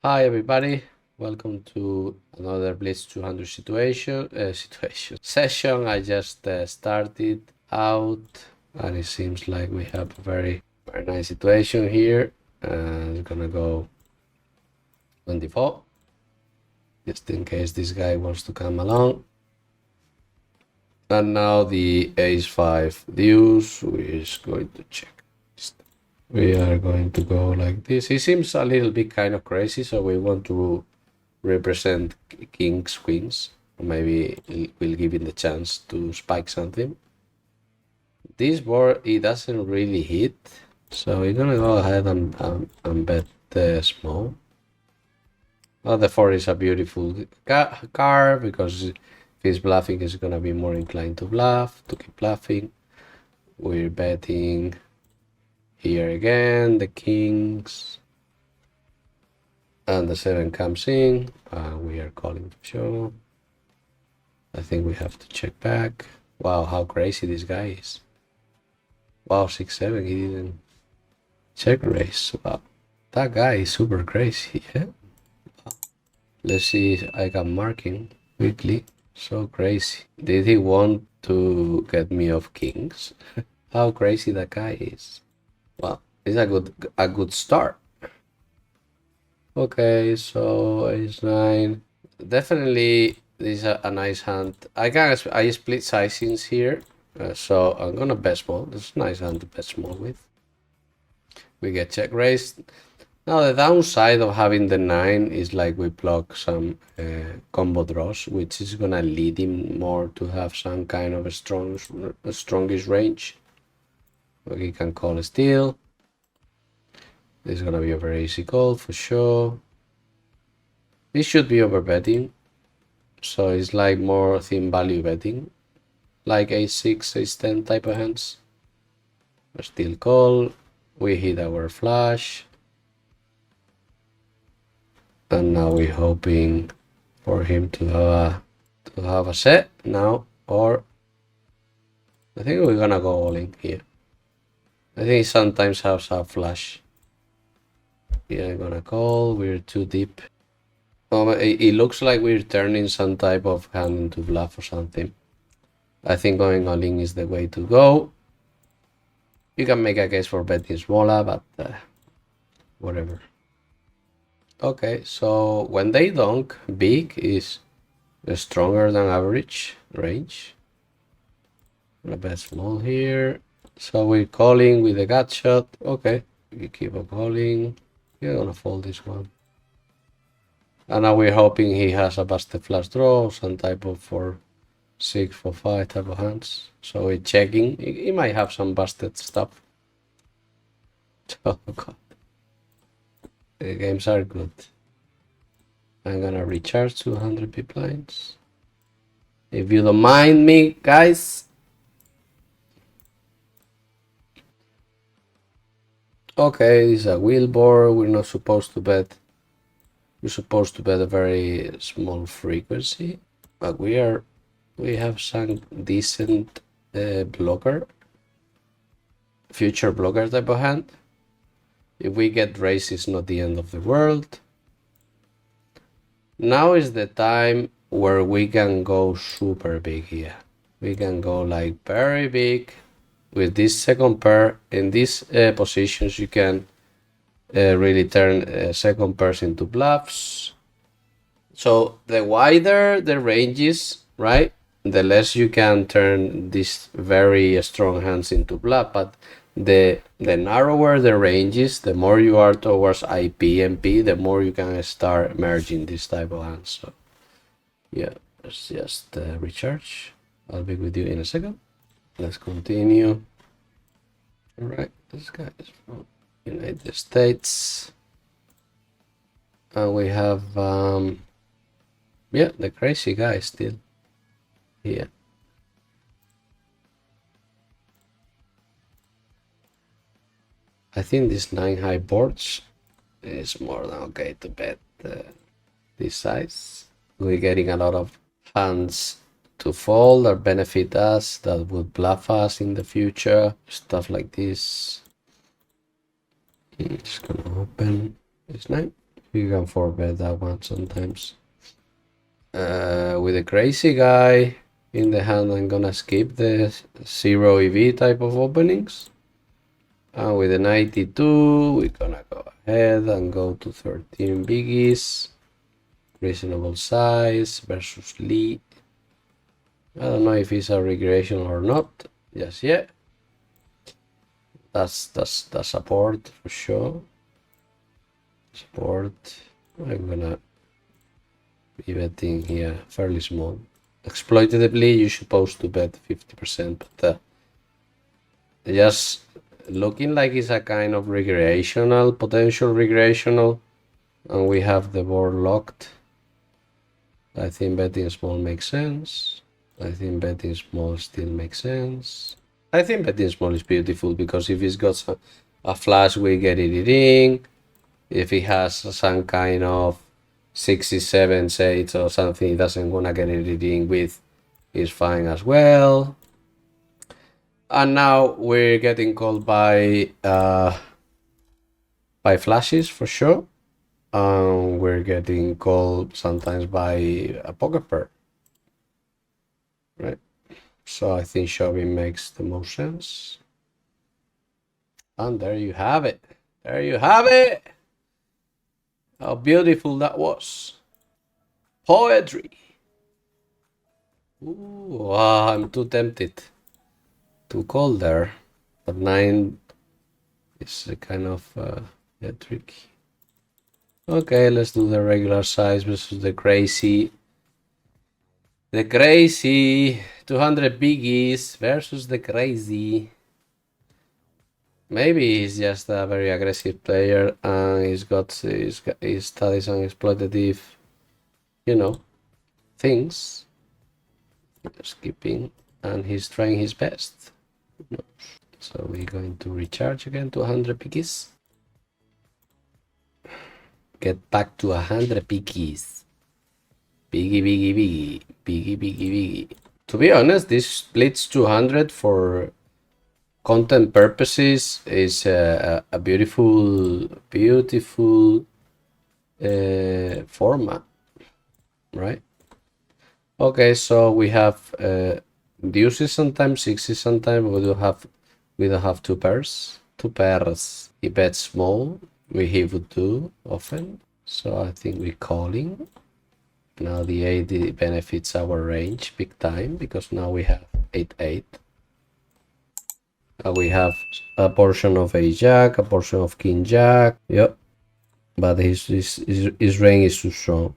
Hi everybody, welcome to another Blitz 200 session. I just started out, and it seems like we have a very nice situation here. It's gonna go 24, just in case this guy wants to come along. And now the ace 5 deuce, we're just going to check. We are going to go like this. He seems a little bit kind of crazy, so we want to represent kings, queens. Maybe we'll give him the chance to spike something. This board, it doesn't really hit, so we're gonna go ahead and bet small. Well, the 4 is a beautiful card because if he's bluffing, he's gonna be more inclined to bluff, to keep bluffing. We're betting here again, the kings. And the 7 comes in, we are calling for sure. I think we have to check back. Wow, how crazy this guy is. Wow, 6-7, he didn't check raise. Wow, that guy is super crazy, yeah? Wow. Let's see if I can mark him quickly. So crazy. Did he want to get me off kings? How crazy that guy is. Well, it's a good start. Okay, so ace-9. Definitely this is a nice hand. I split sizings here, so I'm gonna bet small. This is a nice hand to bet small with. We get check raised. Now the downside of having the 9 is like we block some combo draws, which is gonna lead him more to have some kind of a strongish range. So he can call a steal. This is gonna be a very easy call for sure. This should be over betting, so it's like more thin value betting, like ace-6, ace-10 type of hands. We still call. We hit our flush, and now we're hoping for him to have a set now, or I think we're gonna go all in here. I think he sometimes has a flush. Yeah, I'm gonna call. We're too deep. Oh, it looks like we're turning some type of hand into bluff or something. I think going all in is the way to go. You can make a case for betting smaller, but whatever. Okay, so when they donk, big is stronger than average range. I'm gonna bet small here. So we're calling with a gut shot. Okay, we keep on calling. We're gonna fold this one. And now we're hoping he has a busted flush draw, some type of 4-6, 4-5 type of hands. So we're checking. He might have some busted stuff. Oh god. The games are good. I'm gonna recharge 200 big blinds. If you don't mind me, guys. Okay, this is a wheel board. We're not supposed to bet. We're supposed to bet a very small frequency, but we have some decent blocker, future blocker type of hand. If we get raised, it's not the end of the world. Now is the time where we can go super big here. We can go like very big with this second pair. In these positions, you can really turn second pairs into bluffs. So the wider the range is, right, the less you can turn these very strong hands into bluff. But the narrower the range is, the more you are towards IP and P, the more you can start merging this type of hands. So yeah, let's just recharge. I'll be with you in a second. Let's continue. All right, this guy is from United States, and we have yeah, the crazy guy still here. I think this 9 high boards is more than okay to bet this size. We're getting a lot of hands to fold or benefit us that would bluff us in the future, stuff like this. It's gonna open this 9. You can forbet that one sometimes. With a crazy guy in the hand, I'm gonna skip the 0 EV type of openings. And with a 92, we're gonna go ahead and go to 13 biggies. Reasonable size versus lead. I don't know if it's a regression or not just yet. That's support for sure. Support. I'm gonna be betting here fairly small. Exploitatively, you're supposed to bet 50%, but just looking like it's a kind of regressional, potential regressional, and we have the board locked. I think betting small makes sense. I think betting small still makes sense. I think betting small is beautiful because if he's got a flash, we get it in. If he has some kind of 67 8 or something, he doesn't wanna get it in with, is fine as well. And now we're getting called by flashes for sure. We're getting called sometimes by a poker pair, right? So I think shoving makes the most sense. And there you have it. There you have it. How beautiful that was. Poetry. Ooh, I'm too tempted to call there, but 9 is a kind of tricky. Okay, let's do the regular size versus the crazy. The crazy 200 biggies versus the crazy. Maybe he's just a very aggressive player and he's studies on exploitative, things. Skipping, and he's trying his best. So we're going to recharge again to 100 pickies. Get back to 100 pickies. Biggie. To be honest, this Blitz 200 for content purposes is a beautiful format, right? Okay, so we have deuces sometimes, sixes sometimes. We don't have two pairs. He bets small. He would do often. So I think we're calling. Now the 8 benefits our range big time because now we have 8-8. We have a portion of a jack, a portion of king jack. Yep. But his range is too strong.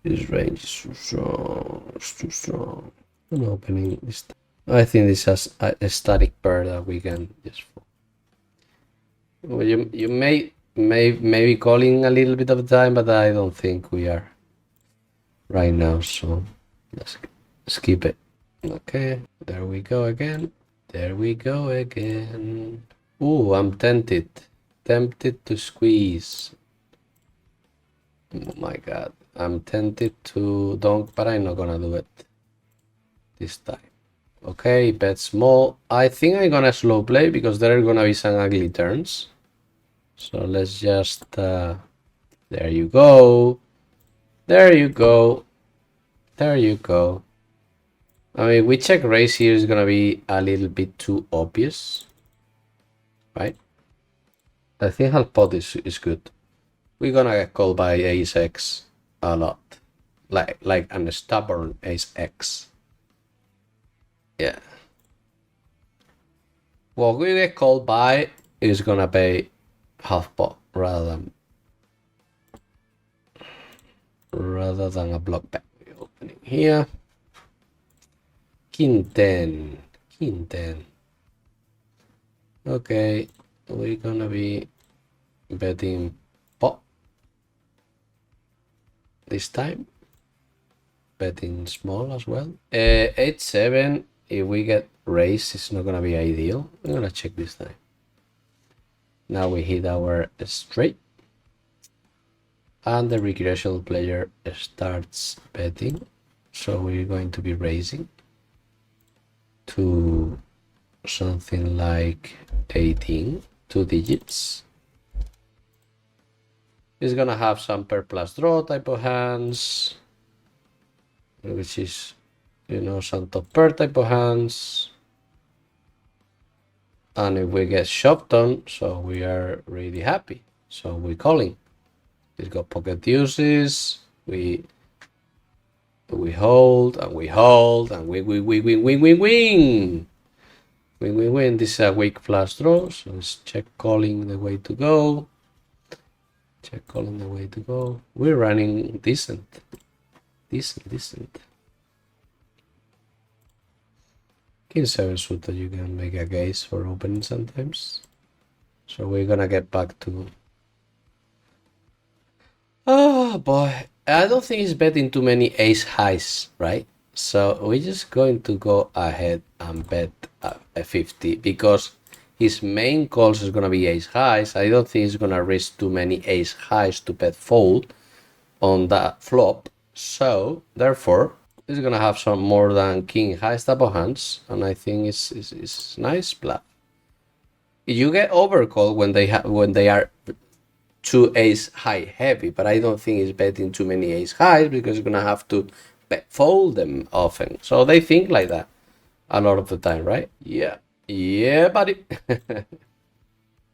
His range is too strong. It's too strong. I'm opening this. I think this has a static pair that we can just. Well, you may be calling a little bit of time, but I don't think we are right now. So let's skip it. Okay, there we go again. Ooh, I'm tempted to squeeze. Oh my god, I'm tempted to donk, but I'm not gonna do it this time. Okay, bet small. I think I'm gonna slow play because there are gonna be some ugly turns. So let's just there you go. I mean, we check raise here is gonna be a little bit too obvious, right? I think half pot is good. We're gonna get called by ace X a lot, like an stubborn ace X. Yeah. What we get called by is gonna pay half pot rather than a block bet. We're opening here. King 10. Okay, we're gonna be betting pot this time. Betting small as well. 8-7. If we get raised, it's not gonna be ideal. I'm gonna check this time. Now we hit our straight. And the recreational player starts betting. So we're going to be raising to something like 18, 2 digits. He's gonna have some pair plus draw type of hands, which is, you know, some top pair type of hands. And if we get shoved on, so we are really happy. So we're calling. He's got pocket deuces. We hold and we hold and we win. Win. This is a weak flush draw, so it's check calling the way to go. Check calling the way to go. We're running decent. King 7 suited, you can make a case for opening sometimes. So we're gonna get back to... Oh boy, I don't think he's betting too many ace highs, right? So we're just going to go ahead and bet a 50 because his main calls is gonna be ace highs. I don't think he's gonna risk too many ace highs to bet fold on that flop. So therefore, he's gonna have some more than king highs type of hands, and I think it's nice bluff. You get overcall when they are too ace high heavy, but I don't think he's betting too many ace highs because he's gonna have to fold them often. So they think like that a lot of the time, right? Yeah, buddy.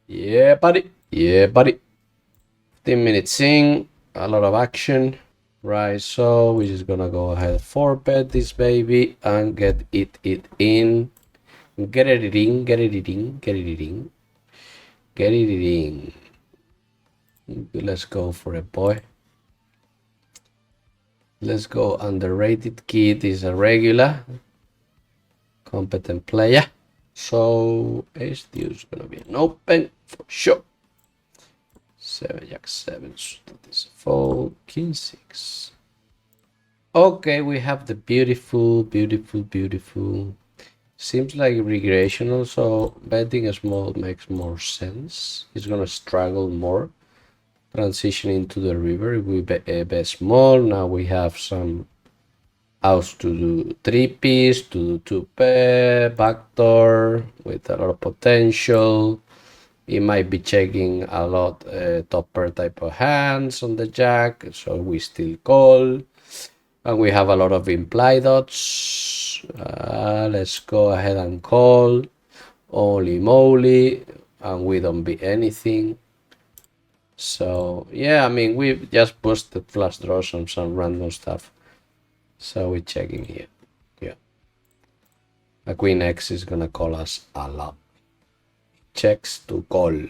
Yeah, buddy. 15 minutes in, a lot of action. Right, so we're just gonna go ahead 4-bet this baby and get it in. Get it in. Let's go for it, boy. Let's go. Underrated kid is a regular competent player. So ace deuce gonna be an open for sure. 7 jack 7, so that is a fold. King 6. Okay, we have the beautiful. Seems like recreational, so betting a small makes more sense. He's gonna struggle more transitioning to the river. If we bet small, now we have some outs to do 3-piece, to do 2-pair, backdoor with a lot of potential. He might be checking a lot top pair type of hands on the jack, so we still call. And we have a lot of implied odds. Let's go ahead and call. Holy moly. And we don't beat anything. So, yeah, I mean, we just boosted flush draws on some random stuff. So we're checking here. Yeah. The Queen X is gonna call us a lot. Checks to call.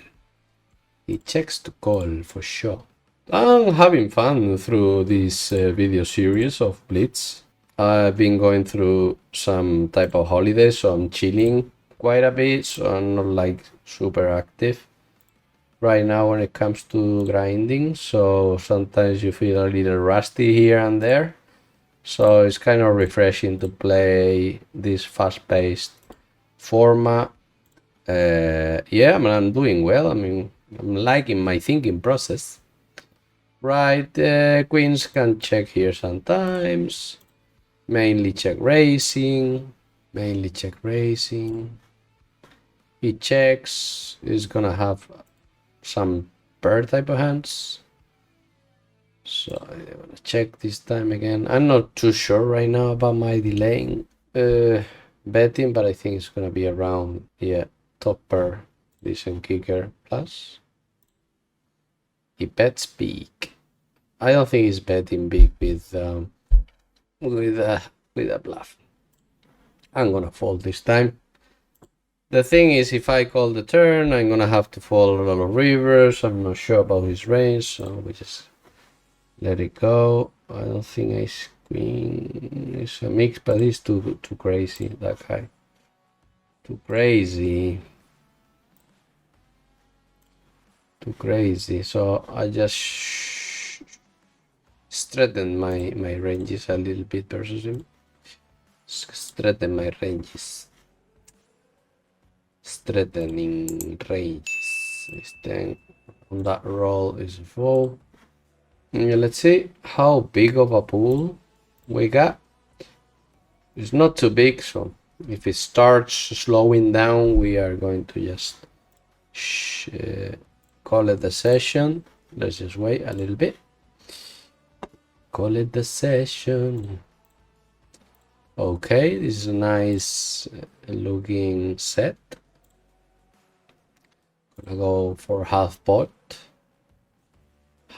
He checks to call for sure. I'm having fun through this video series of Blitz. I've been going through some type of holiday, so I'm chilling quite a bit, so I'm not like super active right now when it comes to grinding. So sometimes you feel a little rusty here and there. So it's kind of refreshing to play this fast-paced format. Yeah, I mean, I'm doing well. I mean, I'm liking my thinking process. Right, queens can check here sometimes. Mainly check raising. He checks. He's gonna have some pair type of hands. So I'm gonna check this time again. I'm not too sure right now about my delaying betting, but I think it's gonna be around, yeah, top pair, decent kicker plus. He bets big. I don't think he's betting big with a bluff. I'm gonna fold this time. The thing is, if I call the turn, I'm gonna have to fold a lot of rivers. I'm not sure about his range, so we just let it go. I don't think ace queen is a mix, but it's too crazy, that guy. Too crazy. So I just straighten my ranges a little bit versus him. Straighten my ranges. Straightening ranges. Then on that roll is a fold. Yeah, let's see how big of a pool we got. It's not too big, so if it starts slowing down, we are going to just call it a session. Let's just wait a little bit. Call it the session. Okay, this is a nice looking set. Gonna go for half pot,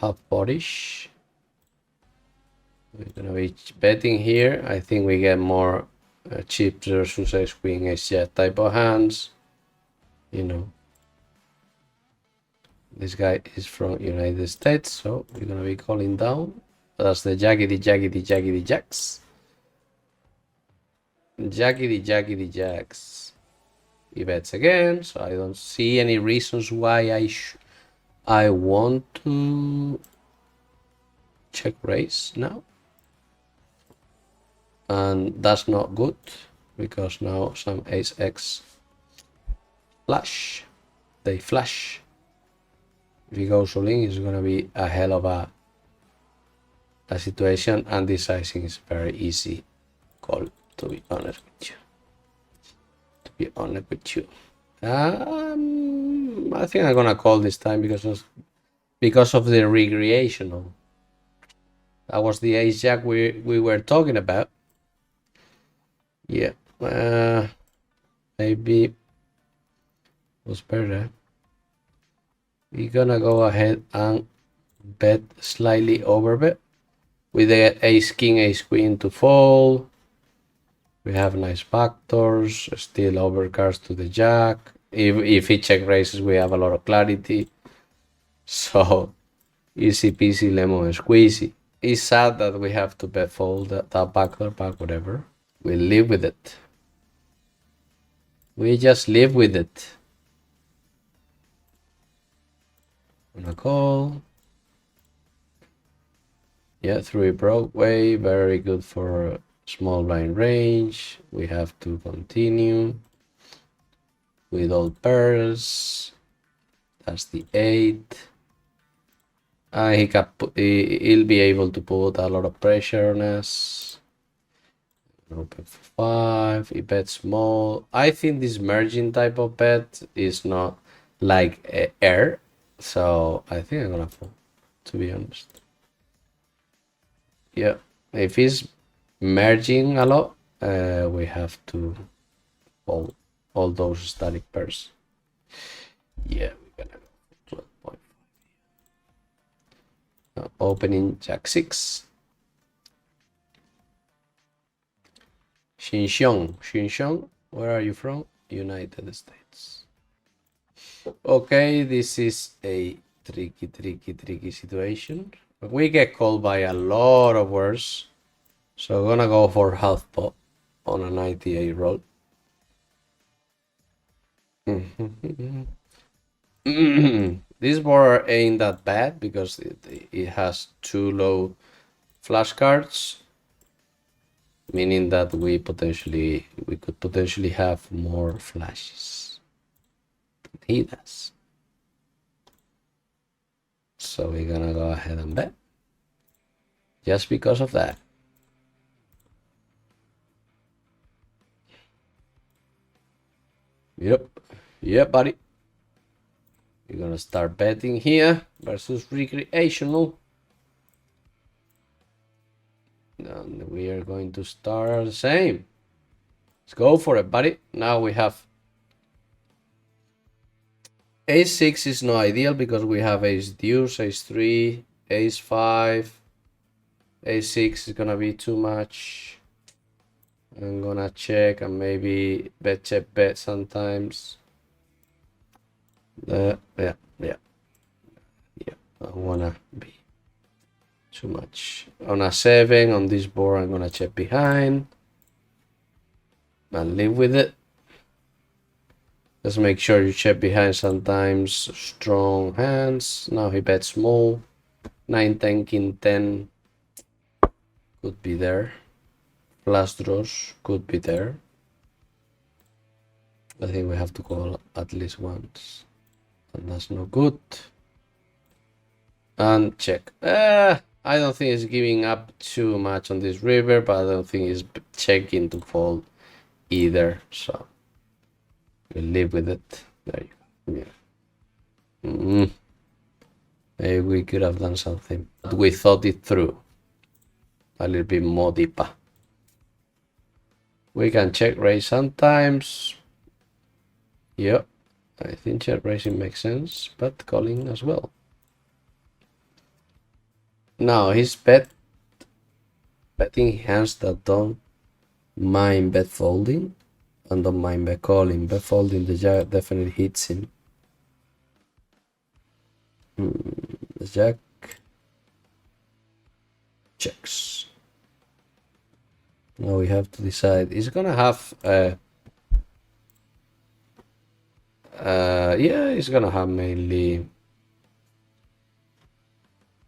half potish. We're gonna be betting here. I think we get more chips versus ace queen, ace jack type of hands. You know, this guy is from United States, so we're gonna be calling down. That's the jackety jacks. Jackety jacks. He bets again, so I don't see any reasons why I want to check raise now. And that's not good, because now some ace x flash. They flash. If he goes all in, it's gonna be a hell of a situation, and this sizing is very easy call, to be honest with you. I think I'm gonna call this time because of the recreational. That was the ace jack we were talking about. Yeah, maybe was better. We're gonna go ahead and bet slightly overbet with the ace king, ace queen to fold. We have nice backdoors, still overcards to the jack. If he check raises, we have a lot of clarity. So easy peasy lemon squeezy. It's sad that we have to bet fold that backdoor, but whatever. We live with it. We just live with it. Gonna call. Yeah, 3 Broadway, very good for small blind range. We have to continue with all pairs. That's the 8. He'll be able to put a lot of pressure on us. Open for 5. He bets small. I think this merging type of bet is not like air, so I think I'm gonna fold, to be honest. Yeah, if he's merging a lot, we have to fold all those static pairs. Yeah, we're gonna go 12.5. Opening jack 6. Xinxiong, where are you from? United States. Okay, this is a tricky situation. We get called by a lot of words, so I'm gonna go for half pot on a 98 roll. This board ain't that bad because it has 2 low flashcards, meaning that we could potentially have more flashes than he does. So we're gonna go ahead and bet just because of that. Yep, buddy. We're gonna start betting here versus recreational. And we are going to start the same. Let's go for it, buddy. Now we have ace 6 is not ideal because we have ace deuce, ace 3, ace 5. Ace 6 is gonna be too much. I'm gonna check and maybe check bet sometimes. Yeah. I wanna be too much. On a 7 on this board, I'm gonna check behind and live with it. Just make sure you check behind sometimes. Strong hands. Now he bets small. 9, 10, king 10 could be there. Flush draws could be there. I think we have to call at least once, and that's no good. And check. I don't think it's giving up too much on this river, but I don't think it's checking to fold either. So we'll live with it. There you go. Yeah. Maybe we could have done something. But we thought it through a little bit more deeper. We can check raise sometimes. Yep, I think check raising makes sense, but calling as well. Now he's betting hands that don't mind bet folding and don't mind bet calling. Bet folding, the jack definitely hits him. The jack checks. Now we have to decide. He's gonna have yeah, he's gonna have mainly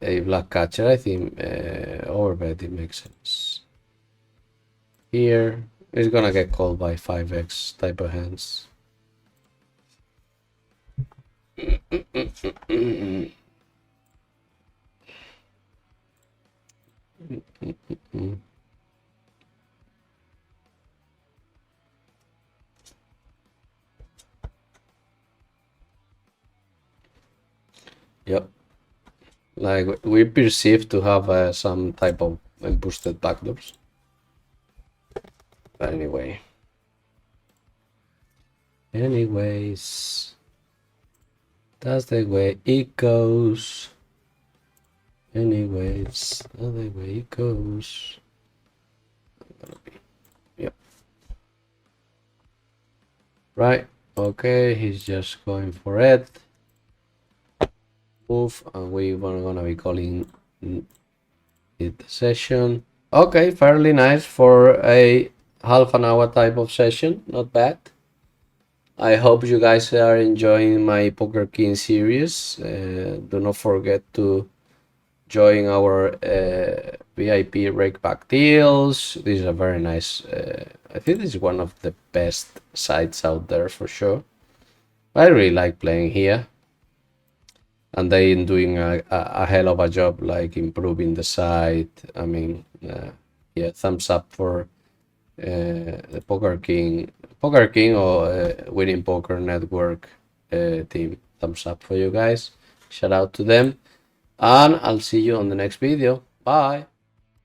a black catcher. I think overbetting makes sense. Here, he's gonna get called by 5x type of hands. Yep. Like we perceive to have some type of boosted backdoors. But anyway. Anyways. That's the way it goes. Anyways, that's the way it goes. Yep. Right. Okay, he's just going for it. Move, and we were gonna be calling it the session. Okay, fairly nice for a half an hour type of session. Not bad. I hope you guys are enjoying my PokerKing series. Do not forget to join our VIP rakeback deals. This is a very nice. I think this is one of the best sites out there for sure. I really like playing here, and they doing a hell of a job, like improving the site. I mean, yeah, thumbs up for the PokerKing or Winning Poker Network team. Thumbs up for you guys. Shout out to them. And I'll see you on the next video. Bye.